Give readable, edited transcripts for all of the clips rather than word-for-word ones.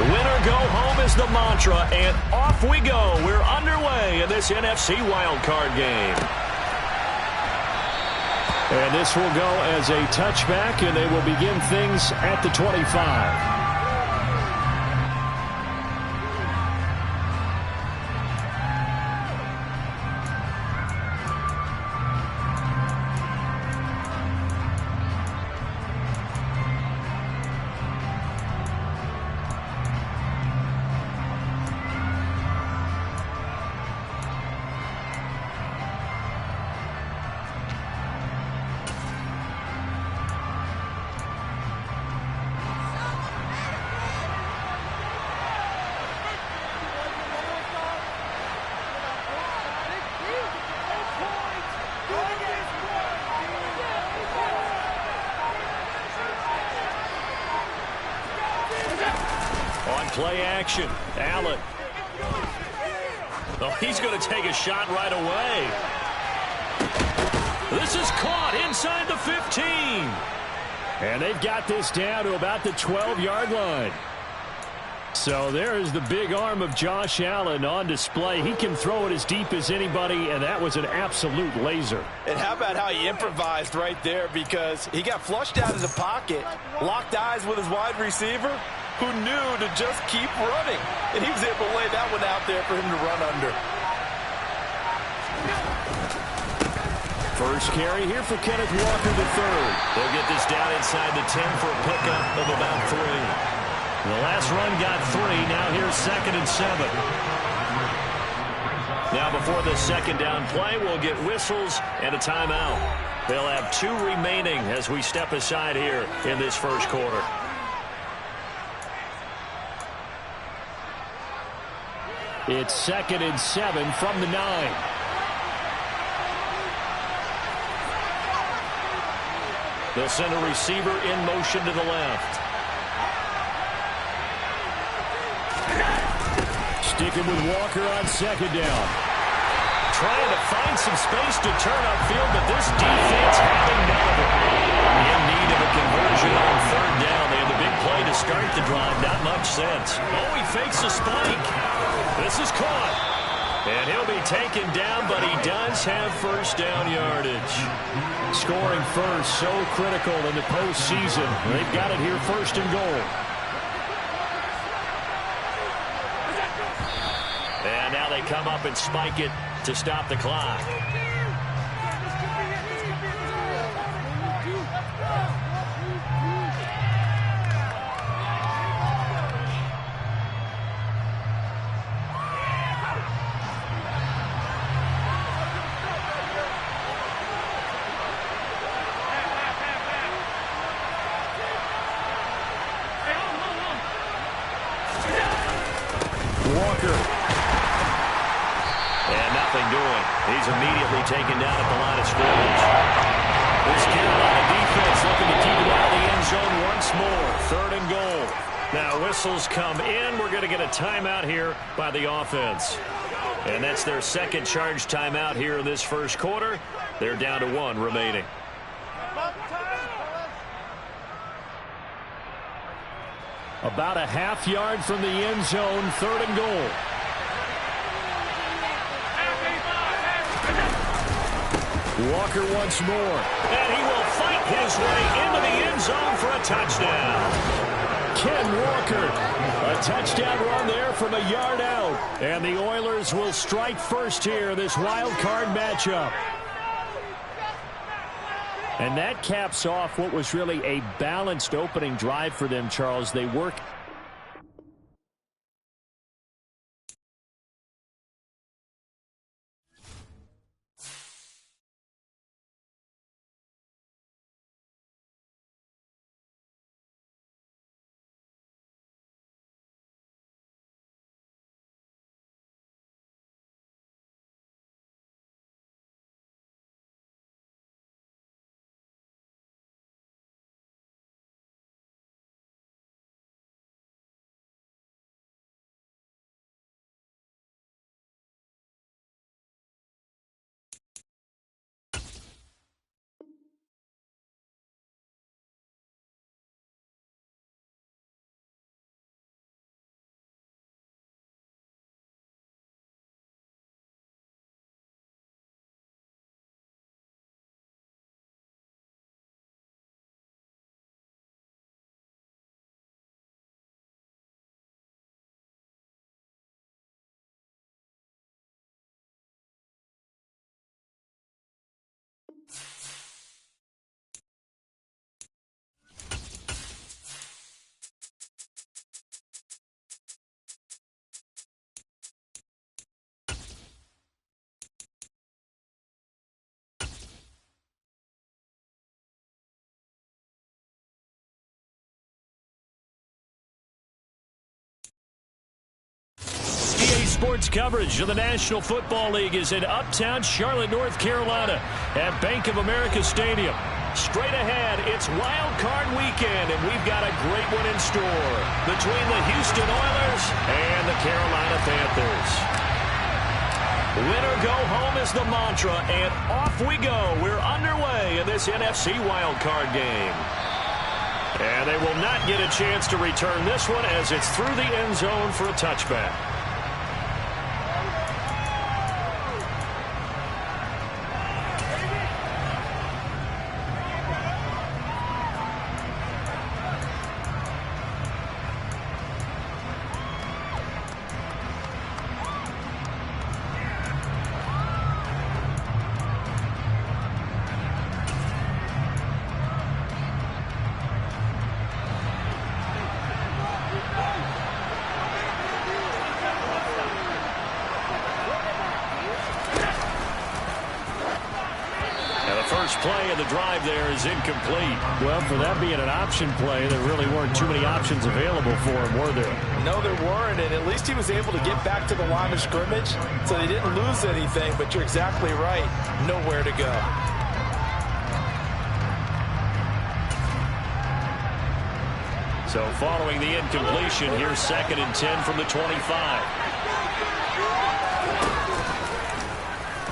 Winner go home is the mantra, and off we go. We're underway in this NFC wildcard game. And this will go as a touchback, and they will begin things at the 25. Play action. Allen. Oh, he's going to take a shot right away. This is caught inside the 15. And they've got this down to about the 12-yard line. So there is the big arm of Josh Allen on display. He can throw it as deep as anybody, and that was an absolute laser. And how about how he improvised right there, because he got flushed out of the pocket, locked eyes with his wide receiver, who knew to just keep running. And he was able to lay that one out there for him to run under. First carry here for Kenneth Walker III. They'll get this down inside the 10 for a pickup of about 3. The last run got 3. Now here's 2nd and 7. Now before the second down play, we'll get whistles and a timeout. They'll have 2 remaining as we step aside here in this first quarter. It's 2nd and 7 from the 9. They'll send a receiver in motion to the left. Sticking with Walker on 2nd down. Trying to find some space to turn upfield, but this defense having none of it. In need of a conversion on 3rd down. They had the big play to start the drive. Not much sense. Oh, he fakes a spike. This is caught. And he'll be taken down, but he does have first down yardage. Scoring first, so critical in the postseason. They've got it here, 1st and goal. And now they come up and spike it to stop the clock. He's immediately taken down at the line of scrimmage. This Carolina defense looking to keep it out of the end zone once more. 3rd and goal. Now whistles come in. We're going to get a timeout here by the offense. And that's their 2nd charge timeout here in this first quarter. They're down to 1 remaining. About a half yard from the end zone, 3rd and goal. Walker once more. And he will fight his way into the end zone for a touchdown. Ken Walker. A touchdown run there from a yard out. And the Oilers will strike first here in this wild card matchup. And that caps off what was really a balanced opening drive for them, Charles. They work sports coverage of the National Football League is in uptown Charlotte, North Carolina at Bank of America Stadium. Straight ahead, it's Wild Card Weekend, and we've got a great one in store between the Houston Oilers and the Carolina Panthers. Win or go home is the mantra, and off we go. We're underway in this NFC Wild Card game. And they will not get a chance to return this one as it's through the end zone for a touchback. Play of the drive there is incomplete. Well, for that being an option play, there really weren't too many options available for him, were there? No, there weren't, and at least he was able to get back to the line of scrimmage, so they didn't lose anything, but you're exactly right. Nowhere to go. So following the incompletion, here's 2nd and 10 from the 25.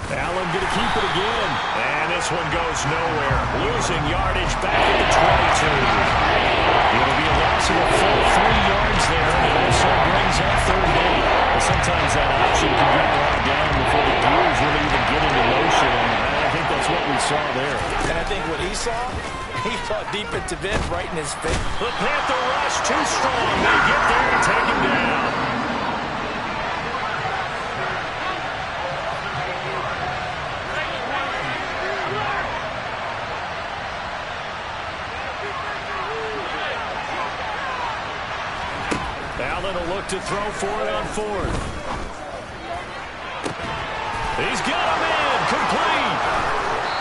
Allen going to keep it again. And this one goes nowhere. Losing yardage back at the 22. It'll be a loss of a full 3 yards there. And it also brings up 3rd and 8. Well, sometimes that option can get brought down before the gears really even get into motion. And I think that's what we saw there. And I think what he saw defensive end right in his face. The Panther rush too strong. They get there and take him down. Allen will look to throw for it on 4th. He's got him in, complete.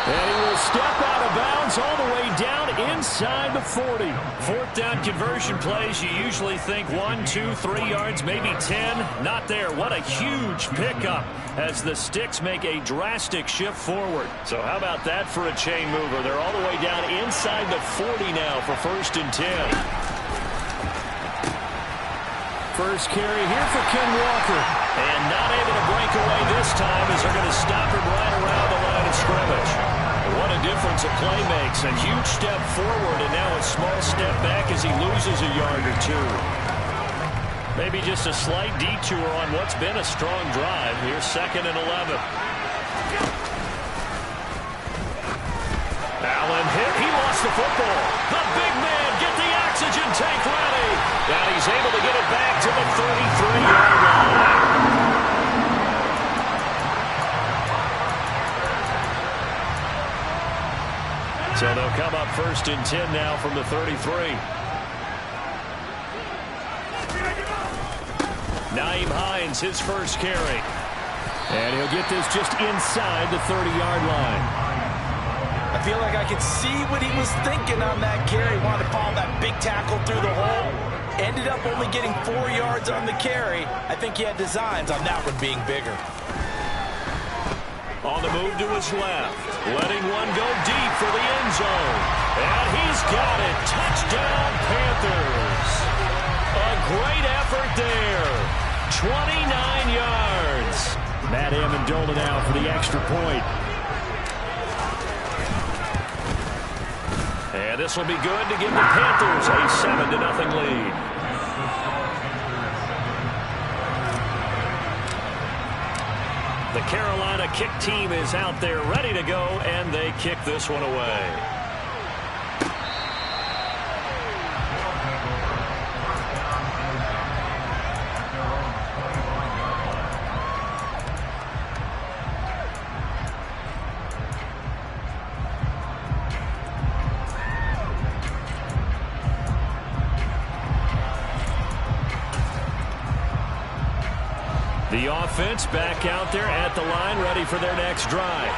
And he will step out of bounds all the way down inside the 40. 4th down conversion plays, you usually think 1, 2, 3 yards, maybe 10. Not there. What a huge pickup as the Sticks make a drastic shift forward. So how about that for a chain mover? They're all the way down inside the 40 now for 1st and 10. First carry here for Ken Walker. And not able to break away this time as they're going to stop him right around the line of scrimmage. What a difference a play makes. A huge step forward and now a small step back as he loses a yard or 2. Maybe just a slight detour on what's been a strong drive. Here's 2nd and 11. Allen hit. He lost the football. The big man get the oxygen tank ready. And he's able to get it back to the 33-yard line. So they'll come up 1st and 10 now from the 33. Nyheim Hines, his first carry. And he'll get this just inside the 30-yard line. I feel like I could see what he was thinking on that carry. Wanted to follow that big tackle through the hole. Ended up only getting 4 yards on the carry. I think he had designs on that one being bigger. On the move to his left. Letting one go deep for the end zone. And he's got it. Touchdown, Panthers. A great effort there. 29 yards. Matt Amendola now for the extra point. And this will be good to give the Panthers a 7-0 lead. The Carolina kick team is out there ready to go, and they kick this one away. The offense back out there at the line, ready for their next drive.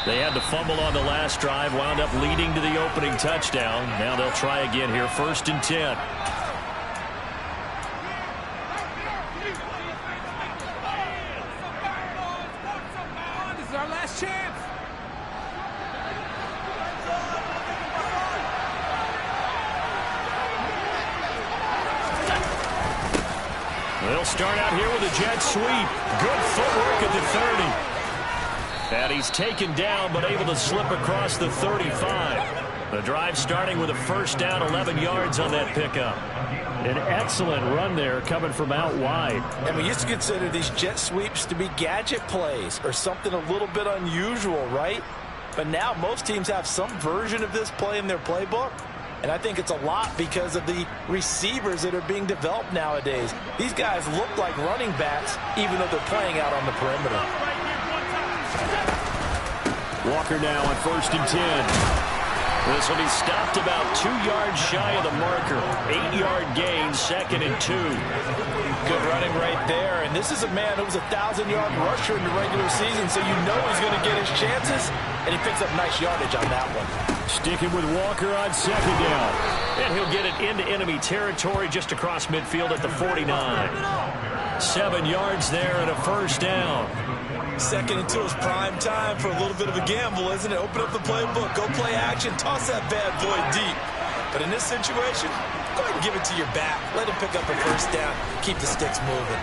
They had to fumble on the last drive, wound up leading to the opening touchdown. Now they'll try again here, 1st and 10. They'll start out here with a jet sweep. Good footwork at the 30. And he's taken down, but able to slip across the 35. The drive starting with a first down, 11 yards on that pickup. An excellent run there coming from out wide. And we used to consider these jet sweeps to be gadget plays or something a little bit unusual, right? But now most teams have some version of this play in their playbook. And I think it's a lot because of the receivers that are being developed nowadays. These guys look like running backs even though they're playing out on the perimeter. Walker now on 1st and 10. This will be stopped about 2 yards shy of the marker. 8-yard gain, 2nd and 2. Good running right there. And this is a man who was a 1,000-yard rusher in the regular season, so you know he's going to get his chances. And he picks up nice yardage on that one. Sticking with Walker on 2nd down. And he'll get it into enemy territory just across midfield at the 49. 7 yards there and a first down. 2nd and 2 is prime time for a little bit of a gamble, isn't it? Open up the playbook, go play action, toss that bad boy deep. But in this situation, go ahead and give it to your back. Let him pick up a first down. Keep the sticks moving.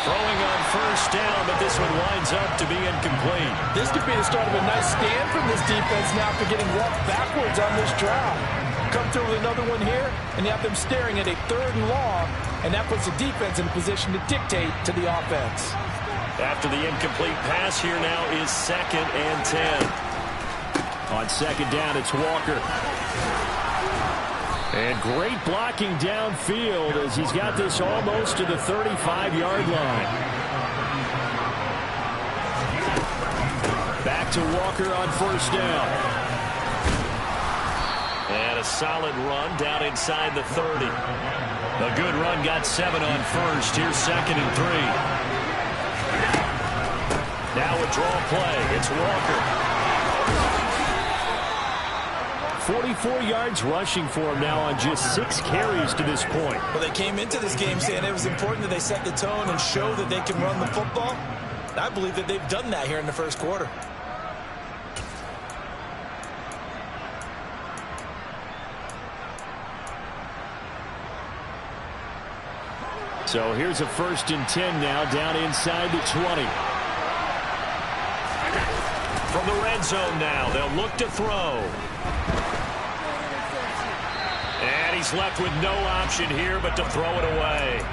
Throwing on first down, but this one winds up to be incomplete. This could be the start of a nice stand from this defense now after getting walked backwards on this drive. Come through with another one here, and you have them staring at a 3rd and long, and that puts the defense in a position to dictate to the offense. After the incomplete pass, here now is 2nd and 10. On 2nd down, it's Walker. And great blocking downfield as he's got this almost to the 35-yard line. Back to Walker on 1st down. And a solid run down inside the 30. A good run got 7 on 1st. Here's 2nd and 3. Now a draw play. It's Walker. 44 yards rushing for him now on just 6 carries to this point. Well, they came into this game saying it was important that they set the tone and show that they can run the football. And I believe that they've done that here in the first quarter. So here's a 1st and 10 now down inside the 20. From the red zone now, they'll look to throw. And he's left with no option here but to throw it away.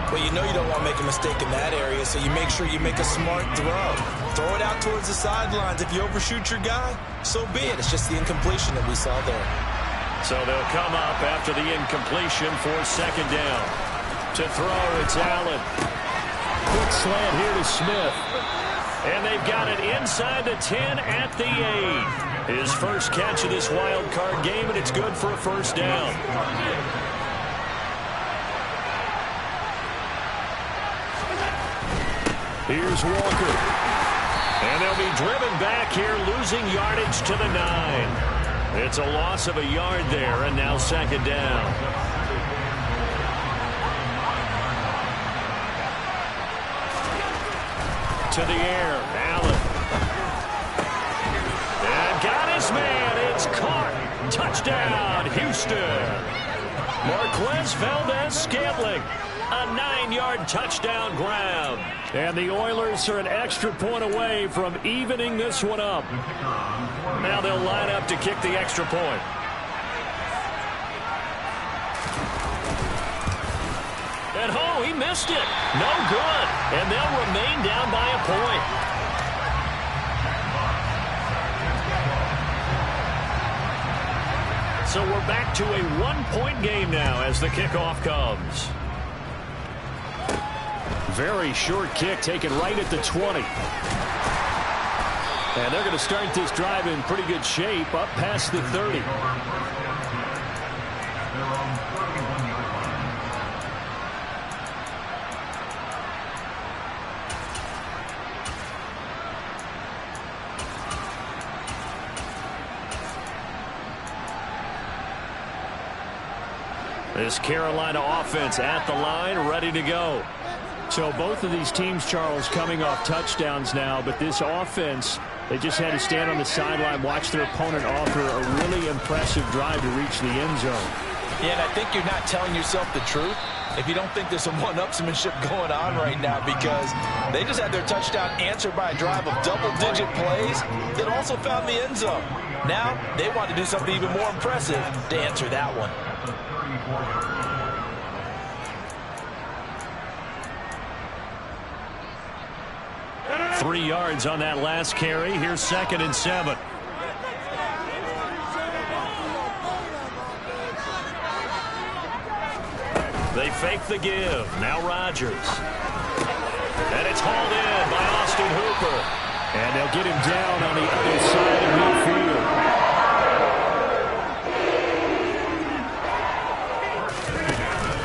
Well, you know you don't want to make a mistake in that area, so you make sure you make a smart throw. Throw it out towards the sidelines. If you overshoot your guy, so be it. It's just the incompletion that we saw there. So they'll come up after the incompletion for 2nd down. To throw, it's Allen. Quick slant here to Smith. And they've got it inside the 10 at the 8. His first catch of this wild card game, and it's good for a first down. Here's Walker. And they'll be driven back here, losing yardage to the 9. It's a loss of a yard there, and now 2nd down. To the air, Allen. And got his man. It's caught. Touchdown, Houston. Marquez Valdez-Scantling. A 9-yard touchdown grab. And the Oilers are an extra point away from evening this one up. Now they'll line up to kick the extra point. And oh, he missed it. No good. And they'll remain down by a point. So we're back to a 1-point game now as the kickoff comes. Very short kick taken right at the 20. And they're going to start this drive in pretty good shape up past the 30. This Carolina offense at the line, ready to go. So both of these teams, Charles, coming off touchdowns now, but this offense, they just had to stand on the sideline, watch their opponent offer a really impressive drive to reach the end zone. Yeah, and I think you're not telling yourself the truth if you don't think there's some one-upsmanship going on right now, because they just had their touchdown answered by a drive of double-digit plays that also found the end zone. Now they want to do something even more impressive to answer that one. 3 yards on that last carry. Here's 2nd and 7. They fake the give. Now Rodgers. And it's hauled in by Austin Hooper. And they'll get him down on the other side of midfield.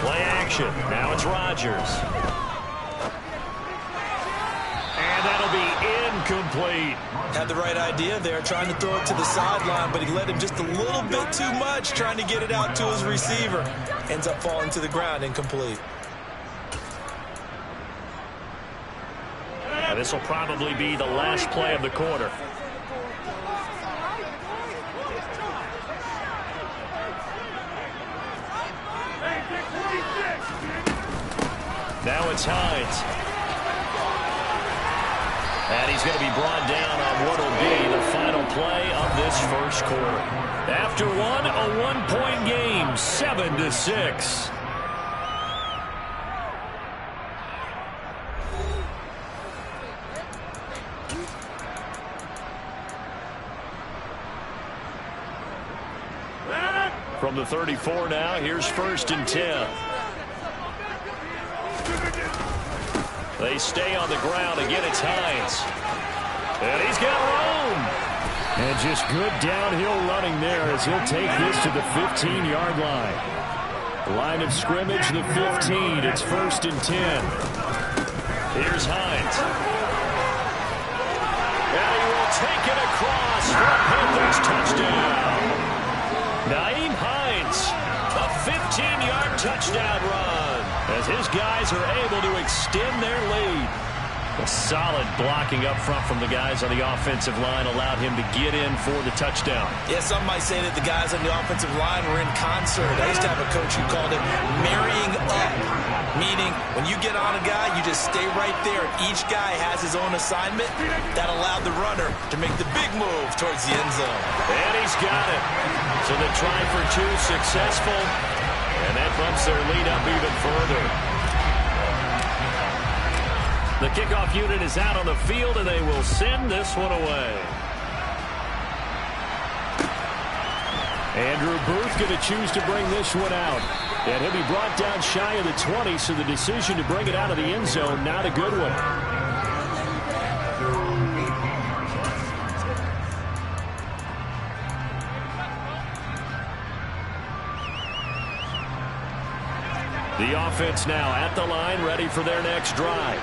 Play action. Now it's Rodgers. And that'll be incomplete. Had the right idea there, trying to throw it to the sideline, but he let him just a little bit too much, trying to get it out to his receiver. Ends up falling to the ground, incomplete. This will probably be the last play of the quarter. Now it's Hines. And he's going to be brought down on what will be the final play of this first quarter. After one, a one-point game, 7-6. From the 34 now, here's 1st and 10. They stay on the ground. Again, it's Hines. And he's got room. And just good downhill running there as he'll take this to the 15-yard line. Line of scrimmage, the 15. It's 1st and 10. Here's Hines. And he will take it across for a Panthers touchdown. Nyheim Hines, a 15-yard touchdown run as his guys are able to extend their lead. A solid blocking up front from the guys on the offensive line allowed him to get in for the touchdown. Yeah, some might say that the guys on the offensive line were in concert. I used to have a coach who called it marrying up, meaning when you get on a guy, you just stay right there. Each guy has his own assignment. That allowed the runner to make the big move towards the end zone. And he's got it. So the try for 2 successful, and that bumps their lead up even further. The kickoff unit is out on the field, and they will send this one away. Andrew Booth going to choose to bring this one out. And he'll be brought down shy of the 20, so the decision to bring it out of the end zone, not a good one. The offense now at the line, ready for their next drive.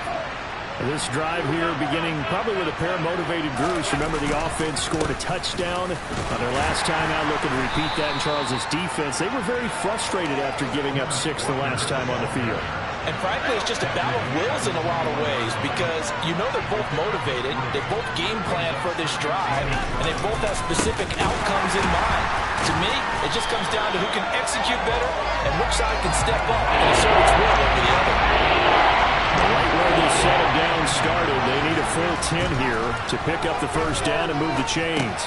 This drive here beginning probably with a pair of motivated Bruce. Remember, the offense scored a touchdown on their last time out, looking to repeat that in Charles' defense. They were very frustrated after giving up 6 the last time on the field. And frankly, it's just a battle of wills in a lot of ways, because you know they're both motivated, they both game plan for this drive, and they both have specific outcomes in mind. To me, it just comes down to who can execute better and which side can step up and assert its will over the other. Right where this settled down started, they need a full 10 here to pick up the first down and move the chains.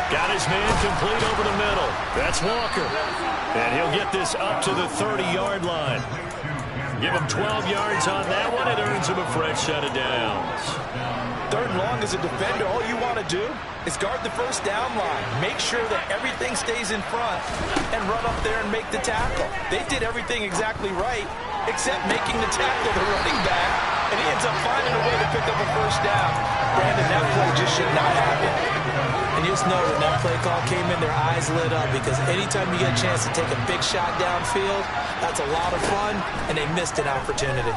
Got his man complete over the middle. That's Walker. And he'll get this up to the 30-yard line. Give him 12 yards on that one. It earns him a fresh set of downs. 3rd and long as a defender, all you want to do is guard the first down line. Make sure that everything stays in front and run up there and make the tackle. They did everything exactly right, except making the tackle the running back, and he ends up finding a way to pick up a first down. Brandon, that play just should not happen. And you just know when that play call came in, their eyes lit up, because anytime you get a chance to take a big shot downfield, that's a lot of fun, and they missed an opportunity.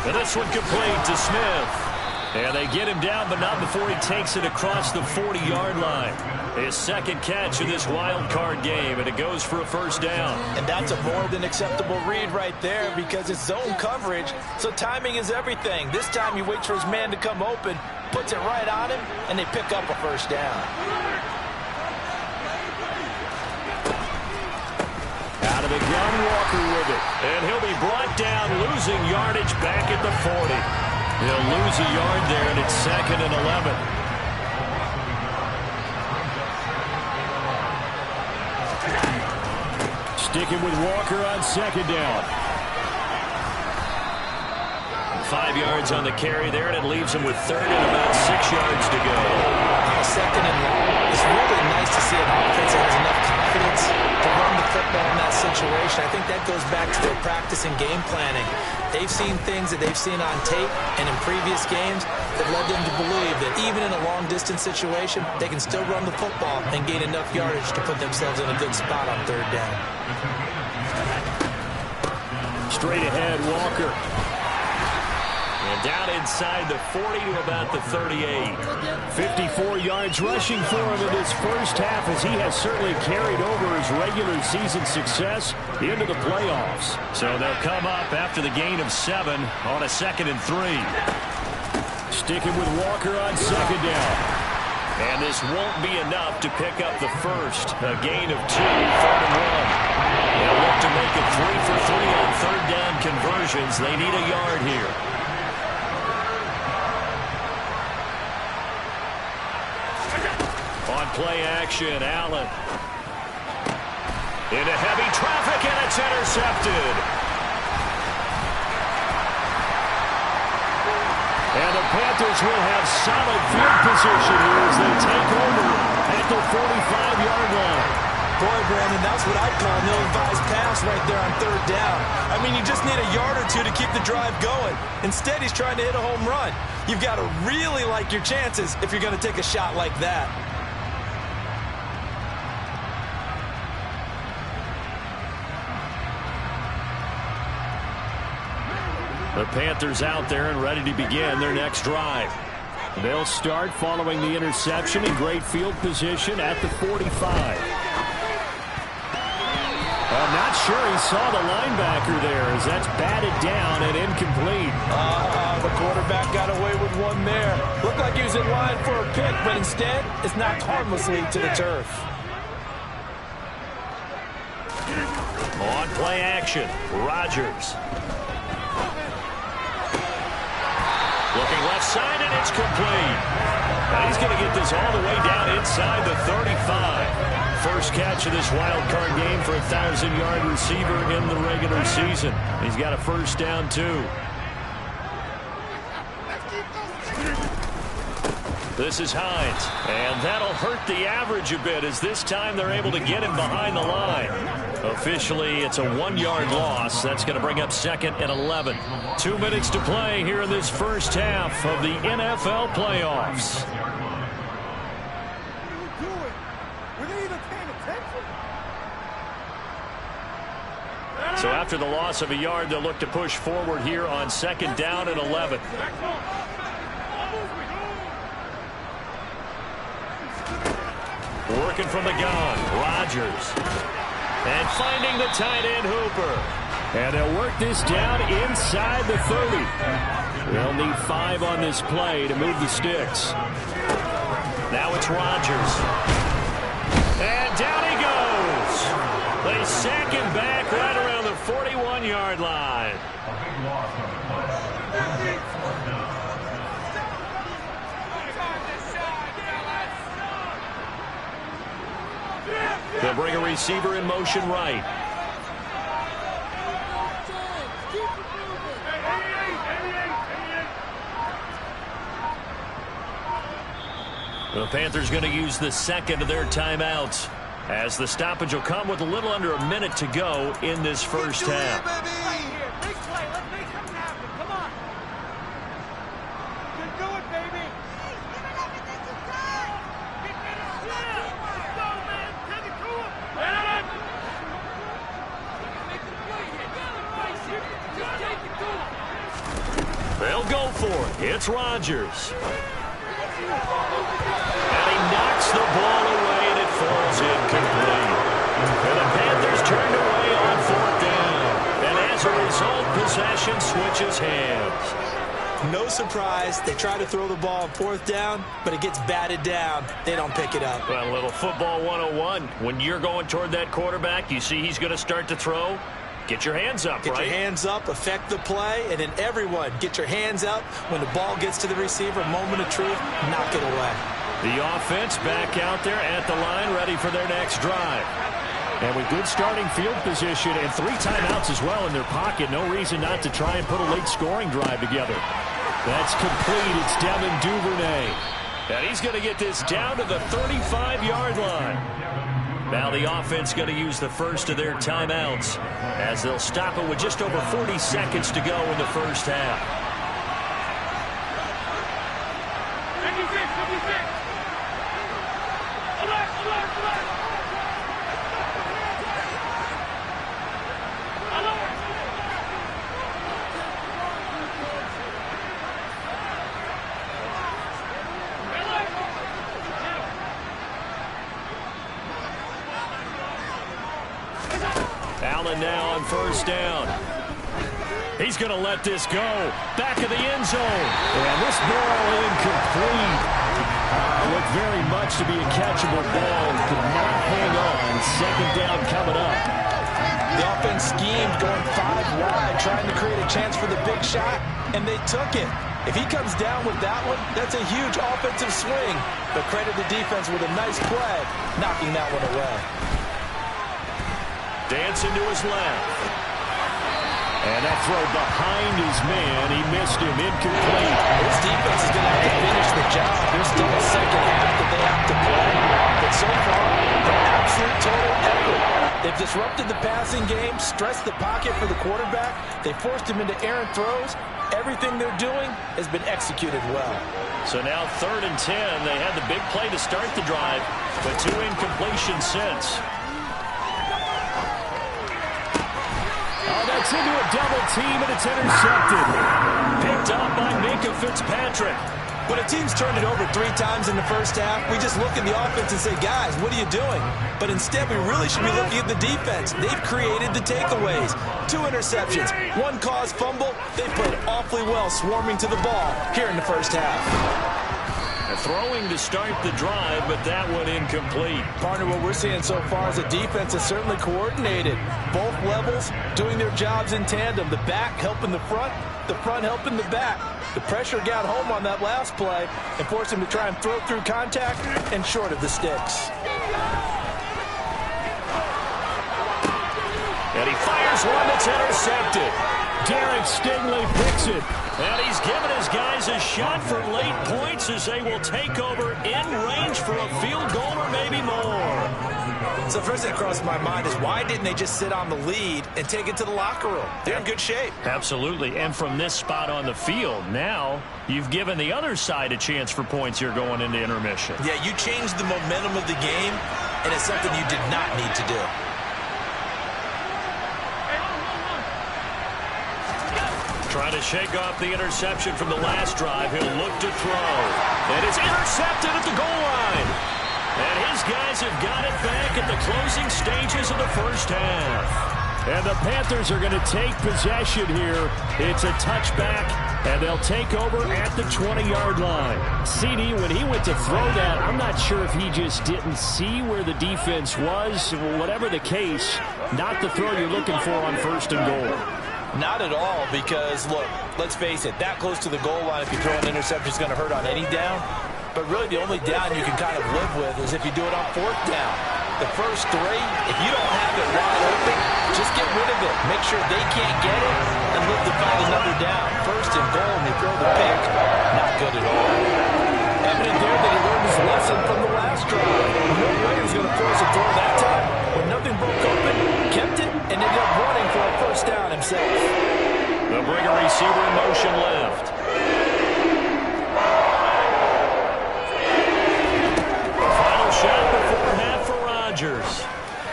And this one complete to Smith. And they get him down, but not before he takes it across the 40-yard line. His 2nd catch of this wild card game, and it goes for a first down. And that's a more than acceptable read right there, because it's zone coverage, so timing is everything. This time he waits for his man to come open, puts it right on him, and they pick up a first down. John Walker with it. And he'll be brought down, losing yardage back at the 40. He'll lose a yard there, and it's 2nd and 11. Sticking with Walker on 2nd down. 5 yards on the carry there, and it leaves him with 3rd and about 6 yards to go. On a 2nd and long, it's really nice to see an offense that has enough confidence to run the football in that situation. I think that goes back to their practice and game planning. They've seen things that they've seen on tape and in previous games that led them to believe that even in a long-distance situation, they can still run the football and gain enough yardage to put themselves in a good spot on 3rd down. Straight ahead, Walker. And down inside the 40 to about the 38. 54 yards rushing for him in this first half, as he has certainly carried over his regular season success into the playoffs. So they'll come up after the gain of 7 on a 2nd and 3. Sticking with Walker on 2nd down. And this won't be enough to pick up the first. A gain of 2, 3rd and 1. They'll look to make it 3 for 3 on 3rd down conversions. They need a yard here. On play action, Allen. Into heavy traffic, and it's intercepted. And the Panthers will have solid field position here as they take over at the 45-yard line. Boy, Brandon, that's what I'd call an ill-advised pass right there on 3rd down. I mean, you just need a yard or two to keep the drive going. Instead, he's trying to hit a home run. You've got to really like your chances if you're going to take a shot like that. The Panthers out there and ready to begin their next drive. They'll start following the interception in great field position at the 45. I'm not sure he saw the linebacker there, as that's batted down and incomplete. The quarterback got away with one there. Looked like he was in line for a pick, but instead it's knocked harmlessly to the turf. On play action, Rodgers. Looking left side, and it's complete. And he's going to get this all the way down inside the 35. First catch of this wild card game for a 1,000-yard receiver in the regular season. He's got a first down, too. This is Hines, and that'll hurt the average a bit, as this time they're able to get him behind the line. Officially, it's a 1-yard loss. That's going to bring up 2nd and 11. 2 minutes to play here in this first half of the NFL playoffs. So after the loss of a yard, they'll look to push forward here on 2nd down and 11. Working from the gun, Rodgers. And finding the tight end, Hooper. And they'll work this down inside the 30. They'll need 5 on this play to move the sticks. Now it's Rodgers. And down he goes. They sack him back right around the 41-yard line. They'll bring a receiver in motion right. The Panthers going to use the second of their timeouts, as the stoppage will come with a little under a minute to go in this first half. Big play. Let's make something happen. Come on. You can do it, baby. Give it everything you got. Let's go, man. Take it to him. Let him. Make the play here. Just take it to him. They'll go for it. It's Rodgers. And he knocks the ball away, and it falls incomplete. And the Panthers turned away on 4th down. And as a result, possession switches hands. No surprise. They try to throw the ball on 4th down, but it gets batted down. They don't pick it up. Well, a little football 101. When you're going toward that quarterback, you see he's going to start to throw. Get your hands up, Get your hands up, affect the play, and then everyone get your hands up. When the ball gets to the receiver, moment of truth, knock it away. The offense back out there at the line, ready for their next drive. And with good starting field position and 3 timeouts as well in their pocket, no reason not to try and put a late scoring drive together. That's complete. It's Devin Duvernay. And he's going to get this down to the 35-yard line. Now the offense going to use the first of their timeouts as they'll stop it with just over 40 seconds to go in the first half. 56. Allen now on first down. He's going to let this go. Back of the end zone. And this ball incomplete. Looked very much to be a catchable ball. Could not hang on. 2nd down coming up. The offense schemed going 5 wide, trying to create a chance for the big shot, and they took it. If he comes down with that one, that's a huge offensive swing. But credit the defense with a nice play, knocking that one away. Dancing to his left. And that throw behind his man. He missed him. Incomplete. This defense is going to have to finish the job. There's still a second half that they have to play. But so far, the absolute total effort. They've disrupted the passing game, stressed the pocket for the quarterback. They forced him into errant throws. Everything they're doing has been executed well. So now 3rd and 10. They had the big play to start the drive, but 2 incompletions since. Oh, that's into a double team, and it's intercepted. Picked up by Minkah Fitzpatrick. When a team's turned it over 3 times in the first half, we just look at the offense and say, guys, what are you doing? But instead, we really should be looking at the defense. They've created the takeaways. 2 interceptions, 1 caused fumble. They played awfully well swarming to the ball here in the first half. Throwing to start the drive, but that one incomplete. Partner, what we're seeing so far is a defense that's certainly coordinated. Both levels doing their jobs in tandem. The back helping the front helping the back. The pressure got home on that last play and forced him to try and throw through contact and short of the sticks. And he fires one that's intercepted. Derek Stingley picks it. And he's given his guys a shot for late points as they will take over in range for a field goal or maybe more. So first thing that crossed my mind is why didn't they just sit on the lead and take it to the locker room? They're in good shape. Absolutely. And from this spot on the field, now you've given the other side a chance for points here going into intermission. Yeah, you changed the momentum of the game, and it's something you did not need to do. Trying to shake off the interception from the last drive. He'll look to throw. And it's intercepted at the goal line. And his guys have got it back at the closing stages of the first half. And the Panthers are going to take possession here. It's a touchback, and they'll take over at the 20-yard line. CD, when he went to throw that, I'm not sure if he just didn't see where the defense was. Whatever the case, not the throw you're looking for on 1st and goal. Not at all, because, look, let's face it, that close to the goal line, if you throw an interception, is going to hurt on any down. But really, the only down you can kind of live with is if you do it on 4th down. The first 3, if you don't have it wide open, just get rid of it. Make sure they can't get it and live to find another down. 1st and goal, and they throw the pick. Not good at all. Evident there that he learned his lesson from the last drive. No way he was going to force a throw that time. When nothing broke open, kept it, and ended up running for a 1st down himself. They'll bring a receiver in motion left. Final shot before half for Rodgers.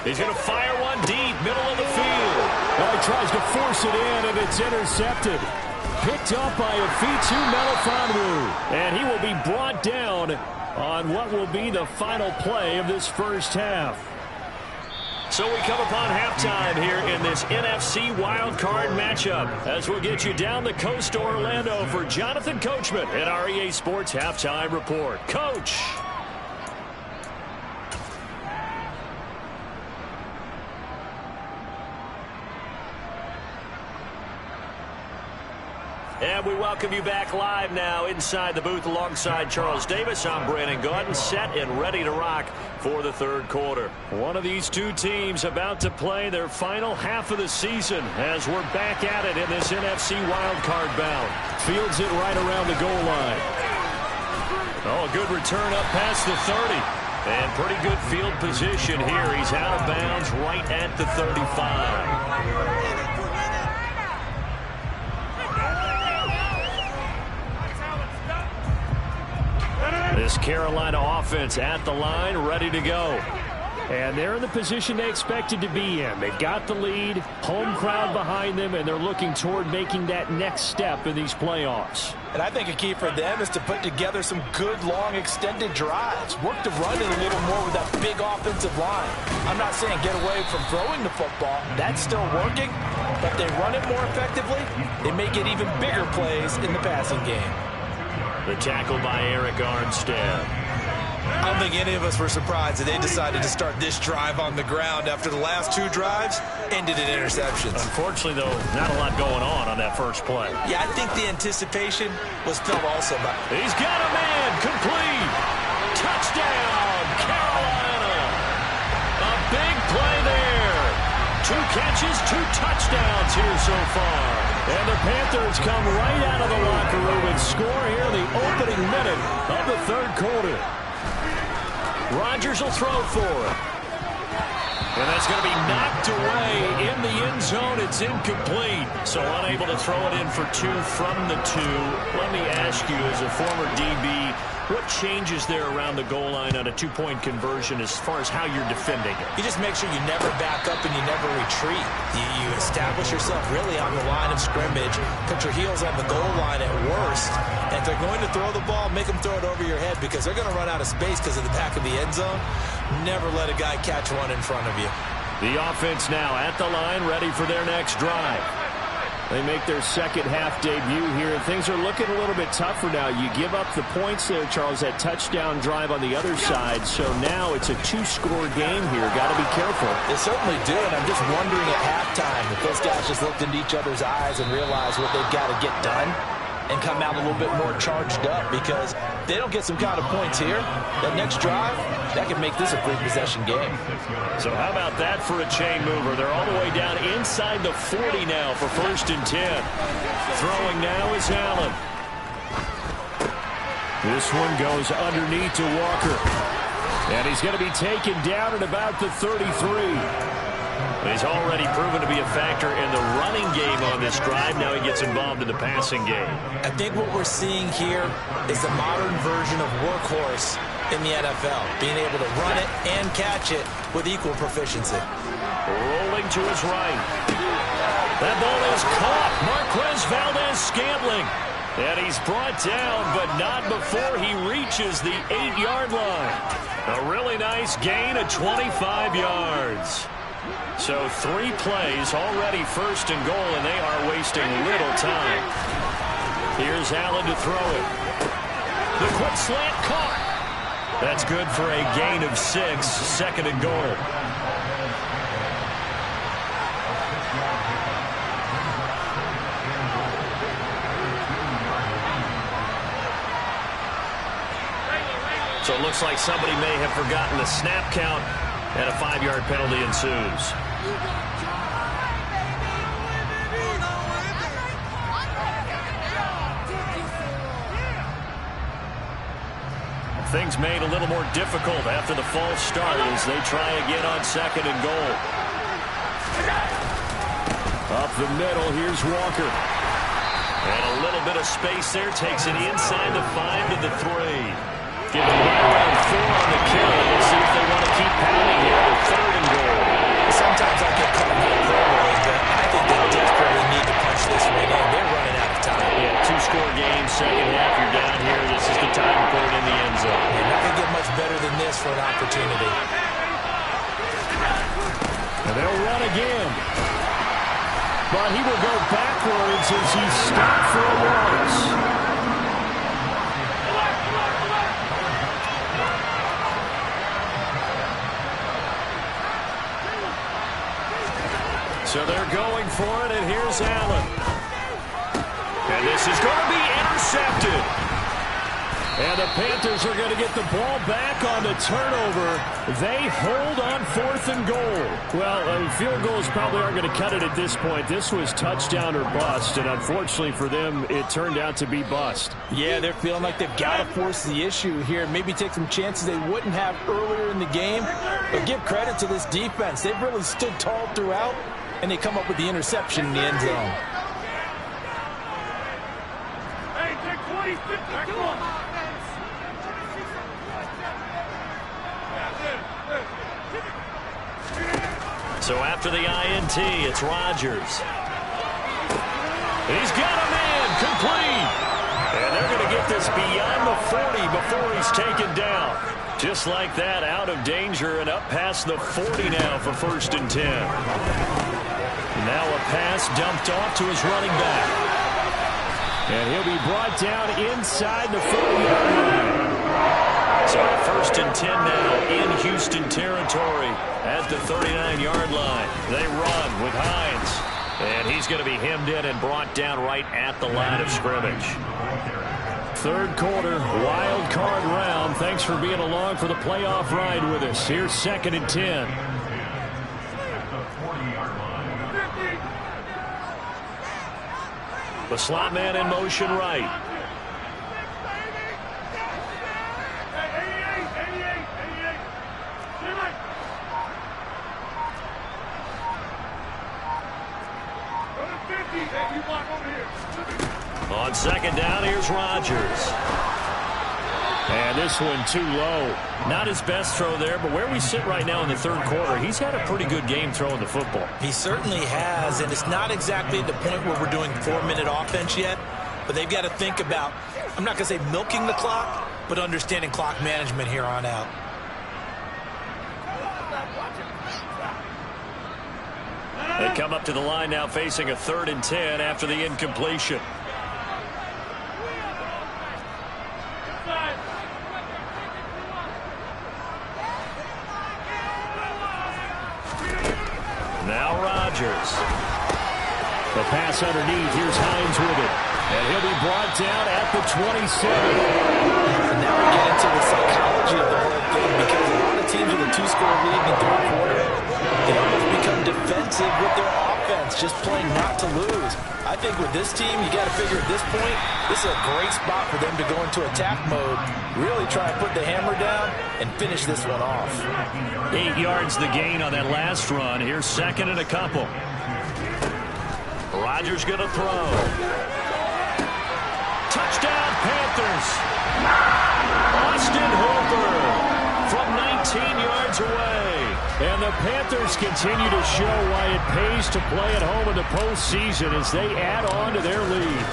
He's going to fire one deep, middle of the field. Now he tries to force it in, and it's intercepted. Picked up by Afitu Melifonwu. And he will be brought down on what will be the final play of this first half. So we come upon halftime here in this NFC wildcard matchup as we'll get you down the coast to Orlando for Jonathan Coachman at our EA Sports Halftime Report. Coach. And we welcome you back live now inside the booth alongside Charles Davis. I'm Brandon Gaudin, set and ready to rock for the third quarter. One of these two teams about to play their final half of the season as we're back at it in this NFC wildcard bout. Fields it right around the goal line. Oh, a good return up past the 30. And pretty good field position here. He's out of bounds right at the 35. This Carolina offense at the line, ready to go. And they're in the position they expected to be in. They've got the lead, home crowd behind them, and they're looking toward making that next step in these playoffs. And I think a key for them is to put together some good, long, extended drives. Work to run it a little more with that big offensive line. I'm not saying get away from throwing the football. That's still working. But if they run it more effectively, they may get even bigger plays in the passing game. The tackle by Eric Armstead. I don't think any of us were surprised that they decided to start this drive on the ground after the last two drives ended in interceptions. Unfortunately, though, not a lot going on that first play. Yeah, I think the anticipation was felt also by... He's got a man, complete. Touchdown, Carolina. A big play there. 2 catches, 2 touchdowns here so far. And the Panthers come right out of the locker room and score here in the opening minute of the third quarter. Rodgers will throw for it. And that's going to be knocked away in the end zone. It's incomplete. So unable to throw it in for 2 from the 2. Let me ask you, as a former DB, what changes there around the goal line on a 2-point conversion as far as how you're defending it? You just make sure you never back up and you never retreat. You establish yourself really on the line of scrimmage, put your heels on the goal line at worst, and if they're going to throw the ball, make them throw it over your head because they're going to run out of space because of the back of the end zone. Never let a guy catch one in front of you. The offense now at the line, ready for their next drive. They make their second half debut here, and things are looking a little bit tougher now. You give up the points there, Charles, that touchdown drive on the other side. So now it's a 2-score game here. Got to be careful. They certainly do, and I'm just wondering at halftime if those guys just looked into each other's eyes and realized what they've got to get done and come out a little bit more charged up, because they don't get some kind of points here. That next drive, that can make this a 3-possession game. So how about that for a chain mover? They're all the way down inside the 40 now for 1st and 10. Throwing now is Allen. This one goes underneath to Walker. And he's going to be taken down at about the 33. He's already proven to be a factor in the running game on this drive. Now he gets involved in the passing game. I think what we're seeing here is the modern version of workhorse in the NFL, being able to run it and catch it with equal proficiency. Rolling to his right. That ball is caught. Marquez Valdez-Scantling. And he's brought down, but not before he reaches the 8-yard line. A really nice gain of 25 yards. So 3 plays, already 1st and goal, and they are wasting little time. Here's Allen to throw it. The quick slant caught. That's good for a gain of 6, 2nd and goal. So it looks like somebody may have forgotten the snap count, and a 5-yard penalty ensues. Things made a little more difficult after the false start as they try again on 2nd and goal. Up the middle, here's Walker. And a little bit of space there, takes it inside the 5 to the 3. Give it right around 4 on the kill. We'll see if they want to keep pounding here with 3rd and goal. Sometimes I get caught in the hyperbole, but I think they desperately need to punch this one in. They're running out of time. Yeah, 2-score game, second half, you're down here. This is the time to put it in the end zone. You're not going to get much better than this for an opportunity. but he will go backwards as he stopped for a loss. So they're going for it, and here's Allen. And this is going to be intercepted. And the Panthers are going to get the ball back on the turnover. They hold on 4th and goal. Well, field goals probably aren't going to cut it at this point. This was touchdown or bust, and unfortunately for them, it turned out to be bust. Yeah, they're feeling like they've got to force the issue here. Maybe take some chances they wouldn't have earlier in the game. But give credit to this defense. They've really stood tall throughout, and they come up with the interception in the end zone. Hey, take 20, 50, come on. So after the INT, it's Rodgers. He's got him in, complete. And they're going to get this beyond the 40 before he's taken down. Just like that, out of danger and up past the 40 now for 1st and 10. Now a pass dumped off to his running back. And he'll be brought down inside the 40-yard line. So 1st and 10 now in Houston territory at the 39-yard line. They run with Hines. And he's going to be hemmed in and brought down right at the line of scrimmage. 3rd quarter, wild card round. Thanks for being along for the playoff ride with us. Here's 2nd and 10. The slot man in motion right. On 2nd down, here's Rodgers. And this one too low. Not his best throw there, but where we sit right now in the 3rd quarter, he's had a pretty good game throwing the football. He certainly has, and it's not exactly at the point where we're doing 4-minute offense yet, but they've got to think about, I'm not going to say milking the clock, but understanding clock management here on out. They come up to the line now facing a 3rd and 10 after the incompletion. Now Rodgers. The pass underneath. Here's Hines with it. And he'll be brought down at the 27. And now we get into the psychology of the whole thing, because a lot of teams with a 2-score lead in the 3rd quarter, they almost become defensive with their offense, just playing not to lose. I think with this team, you got to figure at this point, this is a great spot for them to go into attack mode, really try and put the hammer down and finish this one off. 8 yards the gain on that last run. Here's 2nd and a couple. Rodgers going to throw. Touchdown, Panthers. Austin Hooper from 19 yards away. And the Panthers continue to show why it pays to play at home in the postseason as they add on to their lead.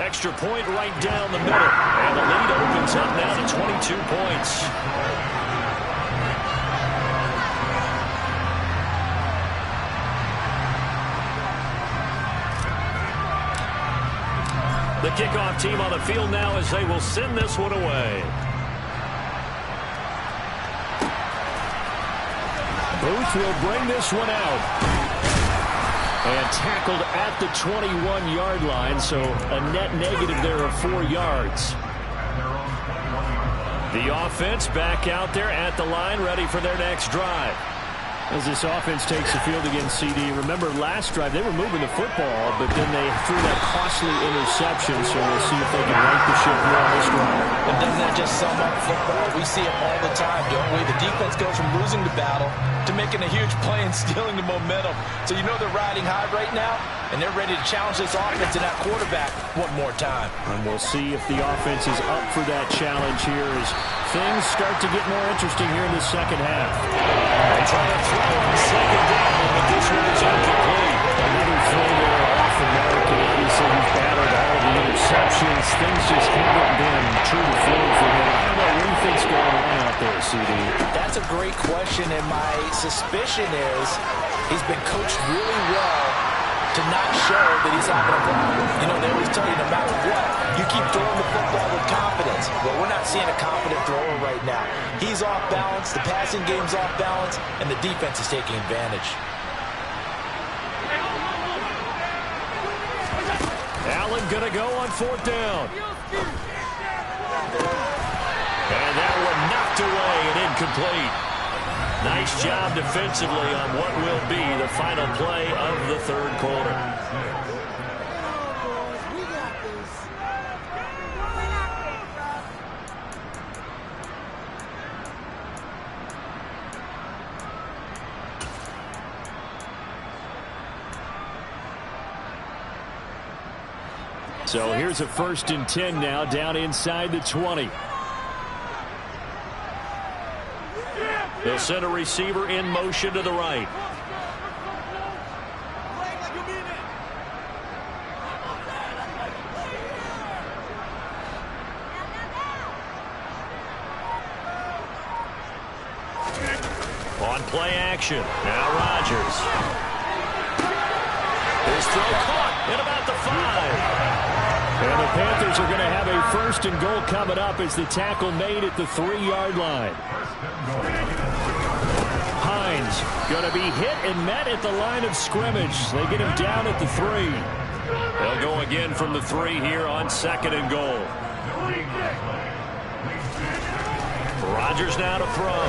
Extra point right down the middle. And the lead opens up now to 22 points. The kickoff team on the field now as they will send this one away. Booth will bring this one out. And tackled at the 21-yard line, so a net negative there of 4 yards. The offense back out there at the line, ready for their next drive. As this offense takes the field against CD, remember last drive they were moving the football, but then they threw that costly interception, so we'll see if they can right the ship here on this drive. And doesn't that just sum up football? We see it all the time, don't we? The defense goes from losing the battle to making a huge play and stealing the momentum. So you know they're riding high right now, and they're ready to challenge this offense and that quarterback one more time. And we'll see if the offense is up for that challenge here as things start to get more interesting here in the 2nd half. They try to throw on 2nd down, but this one is incomplete. Another throw there off the mark, and obviously he's battled all the interceptions. Things just haven't been true to form for him. I don't know what you think's going on out there, CD. That's a great question, and my suspicion is He's been coached really well to not show that he's having a problem. You know, they always tell you no matter what, you keep throwing the football with confidence. But we're not seeing a confident thrower right now. He's off balance, the passing game's off balance, and the defense is taking advantage. Allen gonna go on 4th down. And that one knocked away and incomplete. Nice job defensively on what will be the final play of the 3rd quarter. So here's a 1st and 10 now, down inside the 20. They'll send a receiver in motion to the right. On play action, now Rodgers. His throw caught at about the 5. And the Panthers are going to have a 1st and goal coming up as the tackle made at the 3-yard line. Hines going to be hit and met at the line of scrimmage. They get him down at the 3. They'll go again from the 3 here on 2nd and goal. Rodgers now to throw.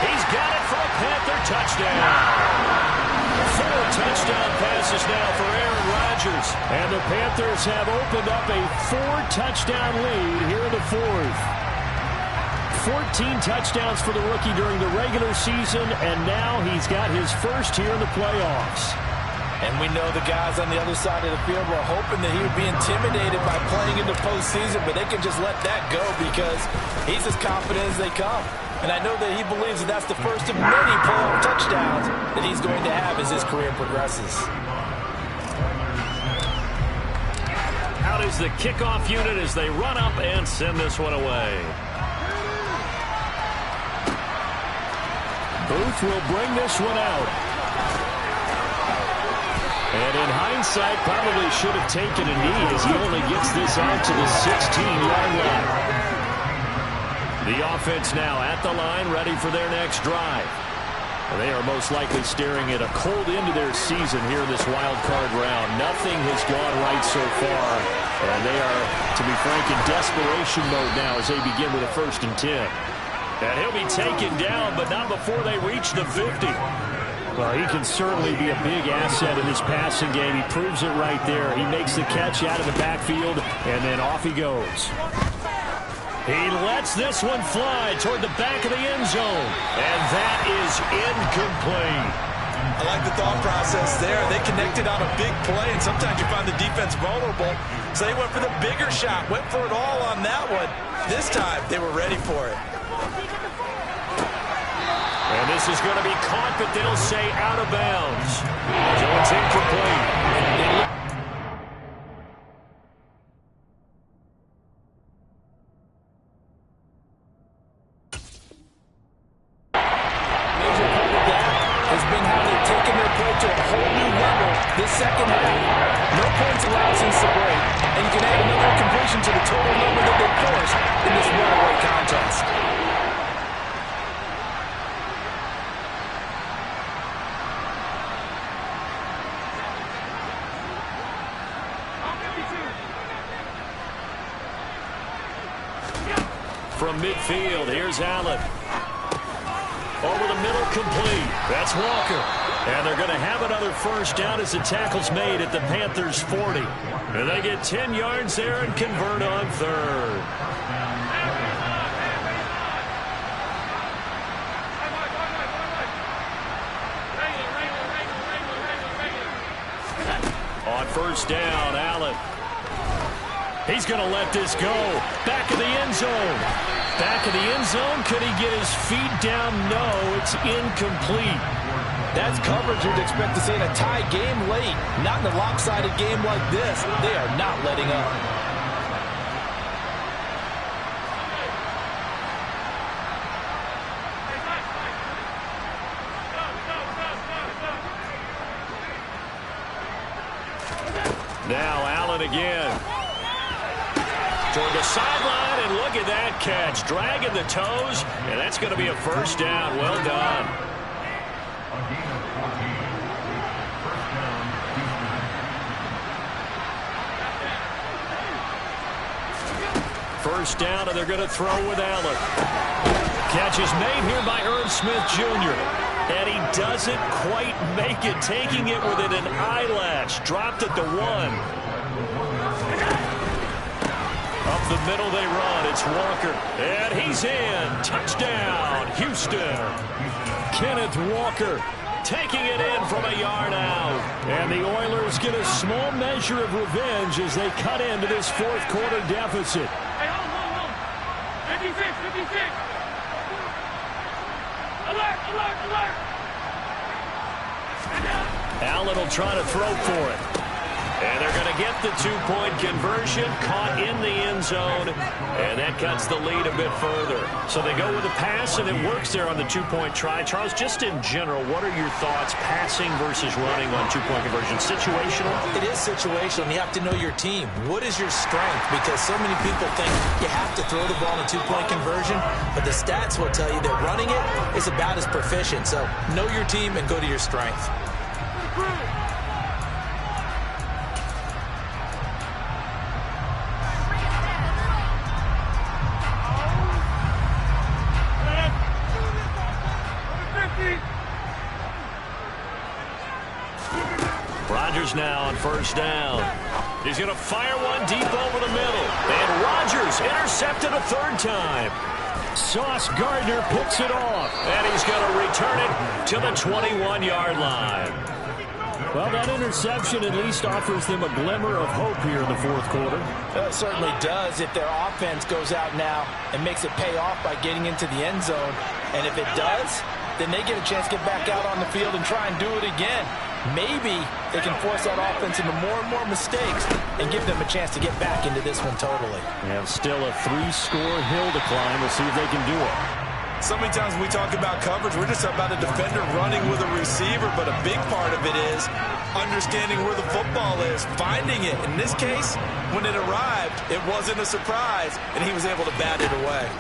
He's got it for a Panther touchdown. 4 touchdown passes now for Aaron Rodgers. And the Panthers have opened up a 4-touchdown lead here in the 4th. 14 touchdowns for the rookie during the regular season, and now he's got his first here in the playoffs. And we know the guys on the other side of the field were hoping that he would be intimidated by playing in the postseason, but they can just let that go because he's as confident as they come. And I know that he believes that that's the first of many playoff touchdowns that he's going to have as his career progresses. Out is the kickoff unit as they run up and send this one away. Booth will bring this one out. And in hindsight, probably should have taken a knee as he only gets this out to the 16-yard line. The offense now at the line, ready for their next drive. They are most likely staring at a cold end of their season here in this wild card round. Nothing has gone right so far, and they are, to be frank, in desperation mode now as they begin with a 1st and 10. And he'll be taken down, but not before they reach the 50. Well, he can certainly be a big asset in this passing game. He proves it right there. He makes the catch out of the backfield, and then off he goes. He lets this one fly toward the back of the end zone, and that is incomplete. I like the thought process there. They connected on a big play, and sometimes you find the defense vulnerable. So they went for the bigger shot, went for it all on that one. This time, they were ready for it. And this is going to be caught, but they'll say out of bounds. So it's incomplete. This second half, no points allowed since the break, and you can add another completion to the total number that they forced in this runaway contest. From midfield, here's Allen. Over the middle, complete. That's Walker. And they're going to have another 1st down as the tackle's made at the Panthers' 40. And they get 10 yards there and convert on 3rd. On 1st down, Allen. He's going to let this go. Back of the end zone. Back of the end zone. Could he get his feet down? No, it's incomplete. That's coverage you'd expect to see in a tie game late. Not in a lopsided game like this. They are not letting up. Now Allen again. Toward the sideline, and look at that catch. Dragging the toes, and that's going to be a first down. Well done. First down, and they're going to throw with Allen. Catch is made here by Irv Smith Jr. And he doesn't quite make it, taking it within an eyelash. Dropped at the 1. Up the middle they run. It's Walker. And he's in. Touchdown, Houston. Kenneth Walker taking it in from a yard out. And the Oilers get a small measure of revenge as they cut into this fourth quarter deficit. Hey, hold. 56. Alert. Allen will try to throw for it. And they're going to get the two-point conversion, caught in the end zone, and that cuts the lead a bit further. So they go with a pass, and it works there on the two-point try. Charles, just in general, what are your thoughts, passing versus running on two-point conversion? Situational? It is situational, and you have to know your team. What is your strength? Because so many people think you have to throw the ball in a two-point conversion, but the stats will tell you that running it is about as proficient. So know your team and go to your strength. Rodgers now on first down. He's going to fire one deep over the middle. And Rodgers intercepted a third time. Sauce Gardner picks it off. And he's going to return it to the 21-yard line. Well, that interception at least offers them a glimmer of hope here in the fourth quarter. It certainly does if their offense goes out now and makes it pay off by getting into the end zone. And if it does, then they get a chance to get back out on the field and try and do it again. Maybe they can force that offense into more and more mistakes and give them a chance to get back into this one totally. They have still a 3-score hill to climb. We'll see if they can do it. So many times when we talk about coverage, we're just about a defender running with a receiver, but a big part of it is understanding where the football is, finding it. In this case, when it arrived, it wasn't a surprise, and he was able to bat it away.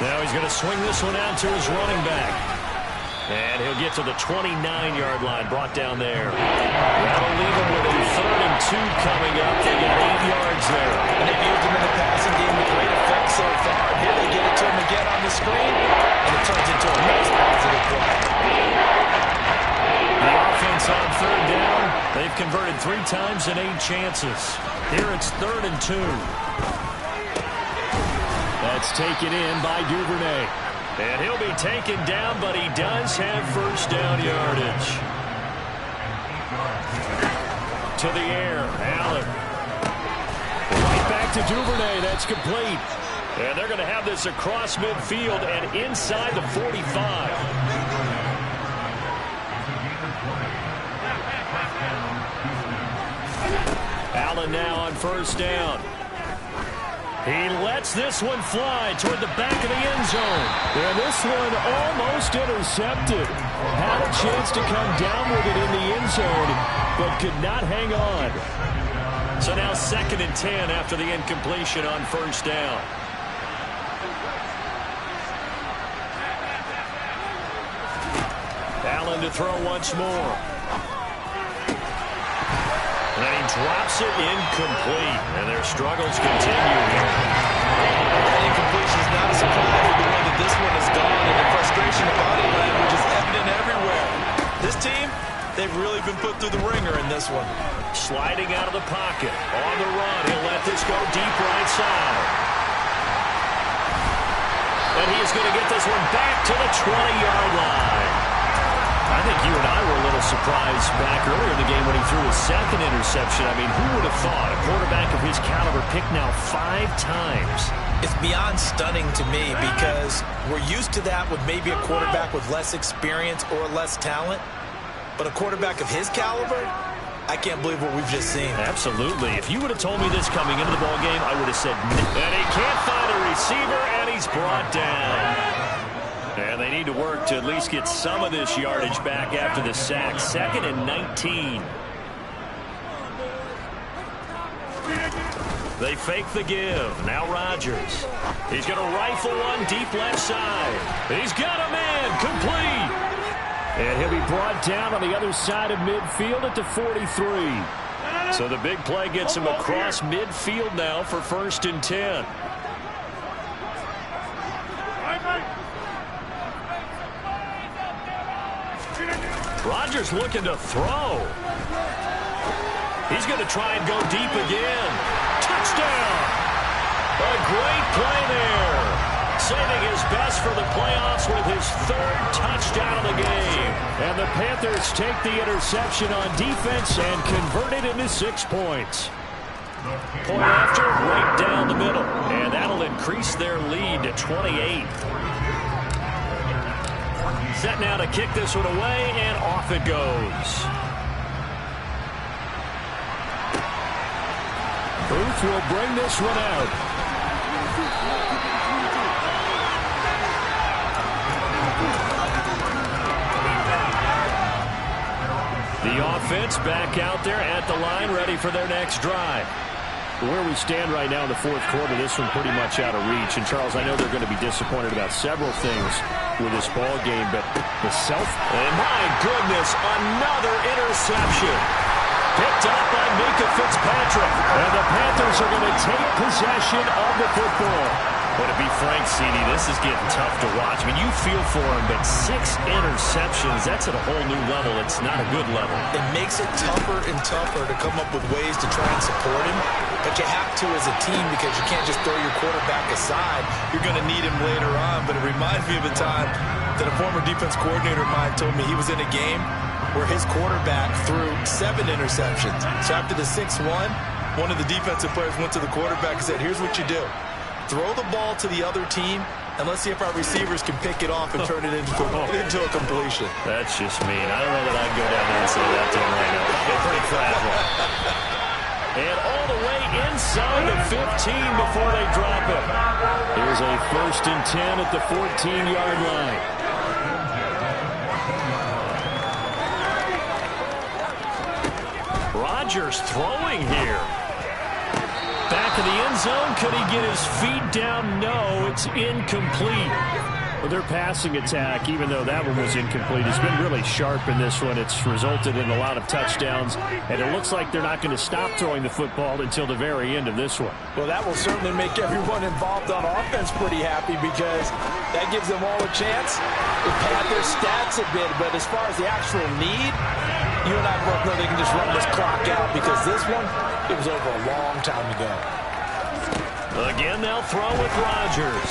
Now he's going to swing this one out to his running back. And he'll get to the 29-yard line, brought down there. That'll leave him with a 3rd and 2 coming up. They got 8 yards there. And they've used him in the passing game with great effect so far. Here they get it to him again on the screen, and it turns into a nice positive play. The offense on 3rd down. They've converted 3 times in 8 chances. Here it's 3rd and 2. That's taken in by Duvernay. And he'll be taken down, but he does have first down yardage. To the air, Allen. Right back to Duvernay. That's complete. And they're going to have this across midfield and inside the 45. Allen now on first down. He lets this one fly toward the back of the end zone. And this one almost intercepted. Had a chance to come down with it in the end zone, but could not hang on. So now 2nd and 10 after the incompletion on first down. Allen to throw once more. And he drops it incomplete. And their struggles continue here. That incompletion is not a surprise with the way that this one has gone, and the frustration of body language is evident everywhere. This team, they've really been put through the ringer in this one. Sliding out of the pocket. On the run. He'll let this go deep right side. And he is going to get this one back to the 20-yard line. I think you and I were a little surprised back earlier in the game when he threw his 2nd interception. I mean, who would have thought a quarterback of his caliber picked now 5 times? It's beyond stunning to me because we're used to that with maybe a quarterback with less experience or less talent. But a quarterback of his caliber, I can't believe what we've just seen. Absolutely. If you would have told me this coming into the ballgame, I would have said no. And he can't find a receiver, and he's brought down. And they need to work to at least get some of this yardage back after the sack. 2nd and 19. They fake the give. Now Rodgers. He's going to rifle one deep left side. He's got a man complete. And he'll be brought down on the other side of midfield at the 43. So the big play gets him across midfield now for 1st and 10. Rodgers looking to throw. He's going to try and go deep again. Touchdown! A great play there. Saving his best for the playoffs with his 3rd touchdown of the game. And the Panthers take the interception on defense and convert it into 6 points. Point after, right down the middle. And that'll increase their lead to 28. Set now to kick this one away, and off it goes. Booth will bring this one out. The offense back out there at the line, ready for their next drive. Where we stand right now in the 4th quarter, this one pretty much out of reach. And, Charles, I know they're going to be disappointed about several things with this ball game, but the and my goodness, another interception. Picked up by Mika Fitzpatrick. And the Panthers are going to take possession of the football. But to be frank, CD, this is getting tough to watch. I mean, you feel for him, but 6 interceptions, that's at a whole new level. It's not a good level. It makes it tougher and tougher to come up with ways to try and support him. But you have to as a team because you can't just throw your quarterback aside. You're going to need him later on. But it reminds me of a time that a former defense coordinator of mine told me he was in a game where his quarterback threw 7 interceptions. So after the 6th one of the defensive players went to the quarterback and said, here's what you do. Throw the ball to the other team, and let's see if our receivers can pick it off and turn it into a completion. That's just mean. I don't know that I can go down there and say that to him right now. They're pretty fragile. And all the way inside the 15 before they drop it. Here's a 1st and 10 at the 14-yard line. Rodgers throwing here. Back in the end zone. Could he get his feet down? No, it's incomplete. Well, their passing attack, even though that one was incomplete, has been really sharp in this one. It's resulted in a lot of touchdowns, and it looks like they're not going to stop throwing the football until the very end of this one. Well, that will certainly make everyone involved on offense pretty happy because that gives them all a chance to pad their stats a bit. But as far as the actual need, you and I both know they can just run this clock out because this one, it was over a long time ago. Again, they'll throw with Rodgers.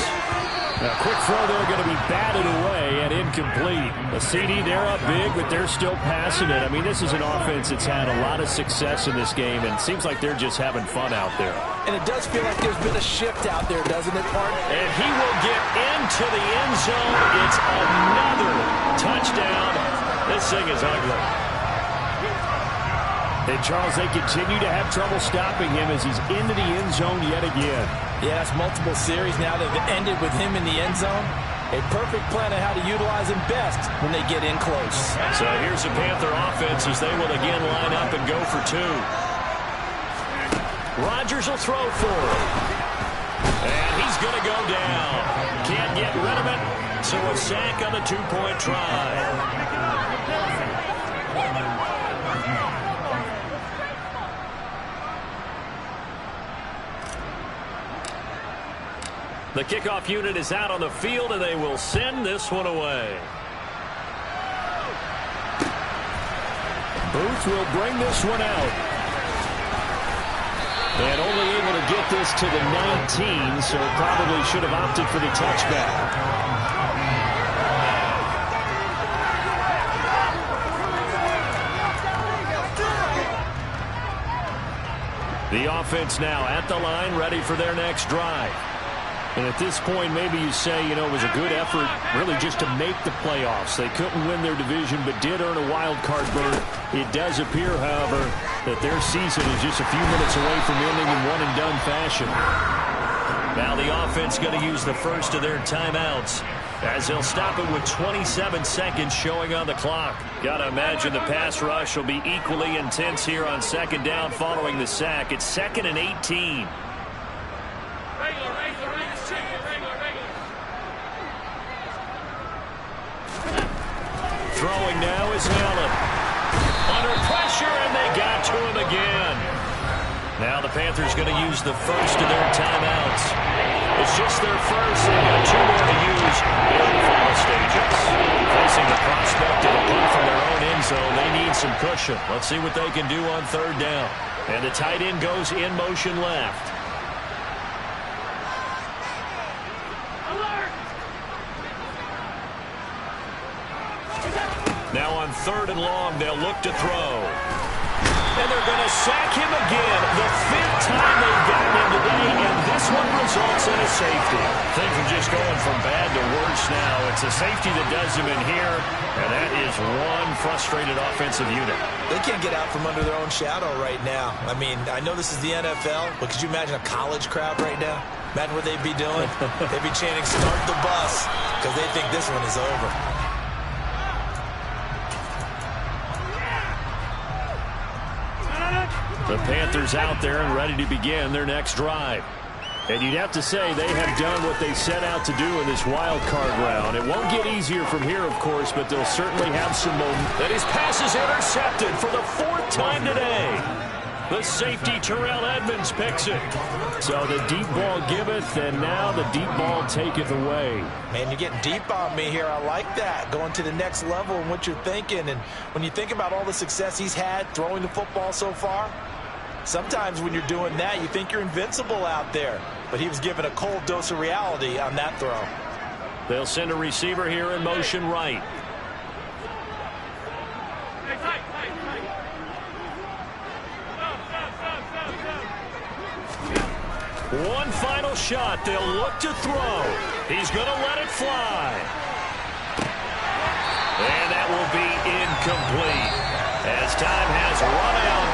Now, quick throw there, going to be batted away and incomplete. The CD, they're up big, but they're still passing it. I mean, this is an offense that's had a lot of success in this game, and it seems like they're just having fun out there. And it does feel like there's been a shift out there, doesn't it, Mark? And he will get into the end zone. It's another touchdown. This thing is ugly. And, Charles, they continue to have trouble stopping him as he's into the end zone yet again. Yes, multiple series now that have ended with him in the end zone. A perfect plan on how to utilize him best when they get in close. So here's the Panther offense as they will again line up and go for 2. Rodgers will throw for it. And he's going to go down. Can't get rid of it. So a sack on the 2-point try. The kickoff unit is out on the field, and they will send this one away. Booth will bring this one out. And only able to get this to the 19, so probably should have opted for the touchback. The offense now at the line, ready for their next drive. And at this point, maybe you say, you know, it was a good effort really just to make the playoffs. They couldn't win their division, but did earn a wild card berth. It does appear, however, that their season is just a few minutes away from ending in one-and-done fashion. Now the offense going to use the first of their timeouts. As he'll stop it with 27 seconds showing on the clock. Got to imagine the pass rush will be equally intense here on second down following the sack. It's 2nd and 18. Throwing now is Allen. Under pressure, and they got to him again. Now the Panthers going to use the first of their timeouts. It's just their first. They've got 2 more to use here in the final stages. Facing the prospect of a punt from their own end zone, they need some cushion. Let's see what they can do on 3rd down. And the tight end goes in motion left. Now on 3rd and long, they'll look to throw. And they're going to sack him again. The 5th time they've gotten him today, and this one results in a safety. Things are just going from bad to worse now. It's a safety that does him in here, and that is one frustrated offensive unit. They can't get out from under their own shadow right now. I mean, I know this is the NFL, but could you imagine a college crowd right now? Imagine what they'd be doing. They'd be chanting, "Start the bus," because they think this one is over. The Panthers out there and ready to begin their next drive. And you'd have to say they have done what they set out to do in this wild card round. It won't get easier from here, of course, but they'll certainly have some momentum. And his pass is intercepted for the 4th time today. The safety, Terrell Edmonds, picks it. So the deep ball giveth, and now the deep ball taketh away. Man, you're getting deep on me here. I like that. Going to the next level and what you're thinking. And when you think about all the success he's had throwing the football so far, sometimes when you're doing that, you think you're invincible out there. But he was given a cold dose of reality on that throw. They'll send a receiver here in motion right. One final shot. They'll look to throw. He's going to let it fly. And that will be incomplete as time has run out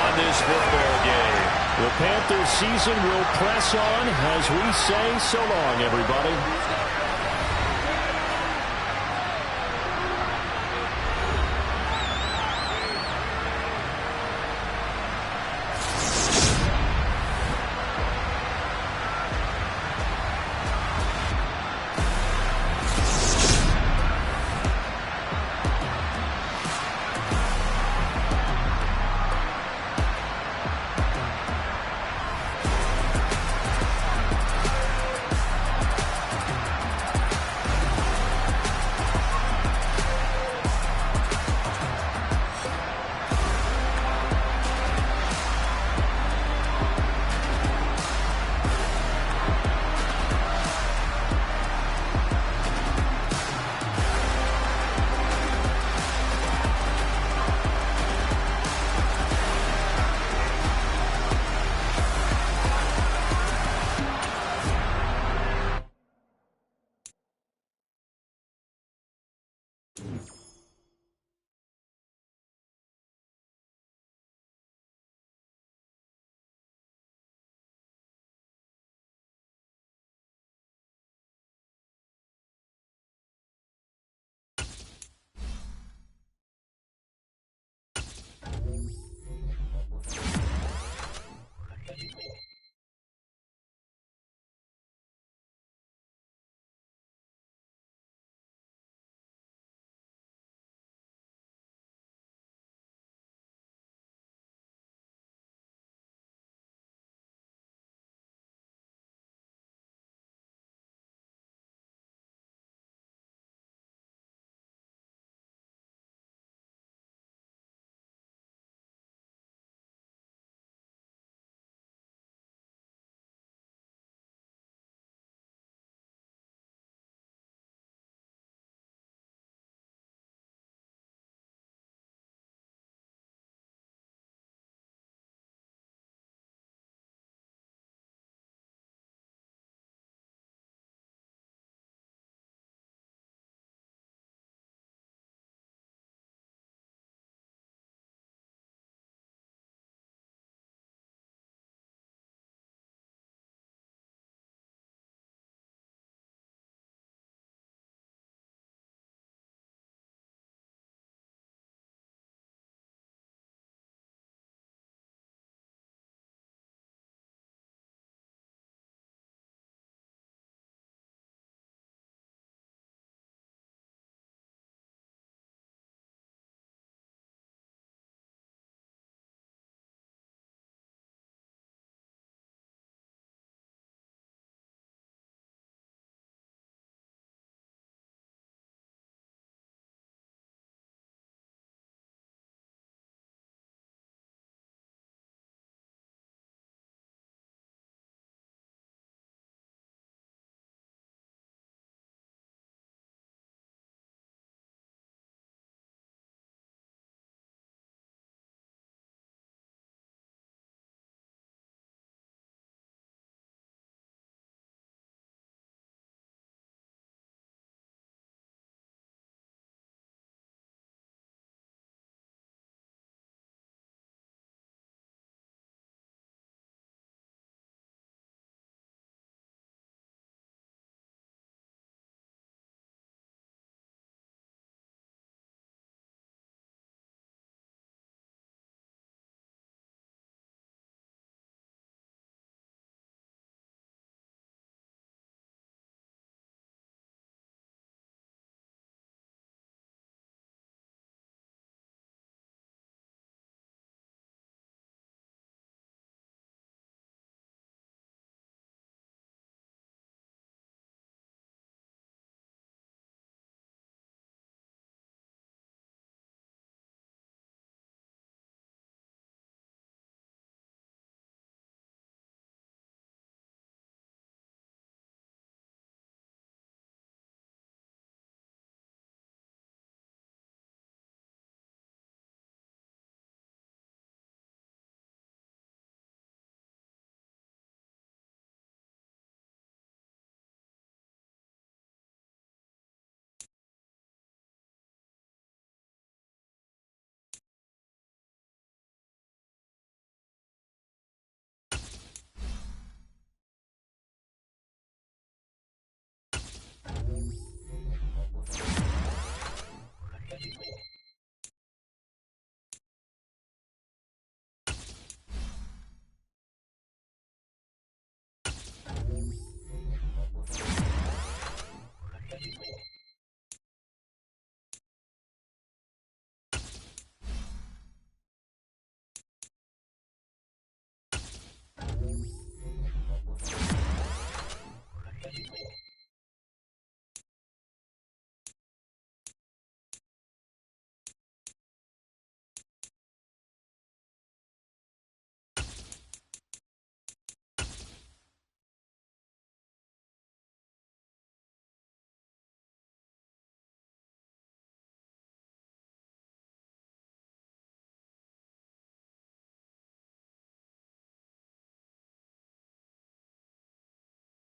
on this football game. The Panthers season will press on as we say so long, everybody.